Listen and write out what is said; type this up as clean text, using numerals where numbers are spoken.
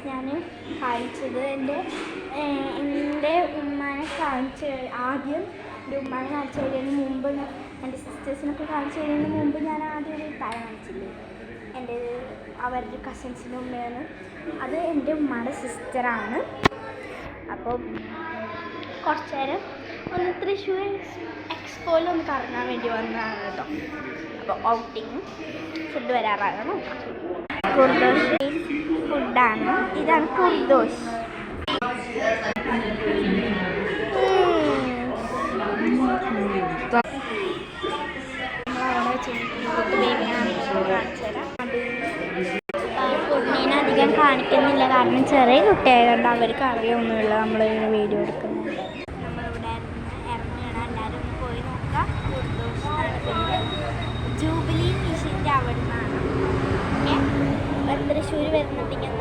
ഞാൻ കാണിച്ചത് എൻ്റെ ഉമ്മാനെ ആദ്യം എൻ്റെ ഉമ്മാനെ കാണിച്ചു തരുന്നതിന് മുമ്പ് എൻ്റെ സിസ്റ്റേഴ്സിനൊക്കെ കാണിച്ചു തരുന്നതിന് മുമ്പ് ഞാൻ ആദ്യം ഒരു താഴെ കാണിച്ചില്ലേ എൻ്റെ അവരുടെ കസിൻസിൻ്റെ ഉമ്മയാണ്. അത് എൻ്റെ ഉമ്മയുടെ സിസ്റ്ററാണ്. അപ്പോൾ കുറച്ച് നേരം ഒന്ന് തൃശ്ശൂർ എക്സ്പോയിൽ ഒന്ന് കറങ്ങാൻ വേണ്ടി വന്നതാണ് കേട്ടോ. അപ്പോൾ ഔട്ടിങ് ഫുഡ് വരാറാണ്. നോക്കാം. കുർദോഷ് ഫുഡാണ്. ഇതാണ് കുർദോഷ്. കുഞ്ഞിനെ അധികം കാണിക്കുന്നില്ല, കാരണം ചെറിയ കുട്ടിയായതുകൊണ്ട് അവർക്ക് അറിയൊന്നുമില്ല നമ്മളിങ്ങനെ വീഡിയോ എടുക്കുന്നത്. നമ്മളിവിടെ ഇറങ്ങണം, എല്ലാവരും ഒന്ന് പോയി നോക്കാം. കുർദോഷ് ജൂബിലി മിഷിൻ്റെ അവിടെ നിന്നാണ്. ഓക്കെ, തൃശ്ശൂർ വരുന്നുണ്ടെങ്കിൽ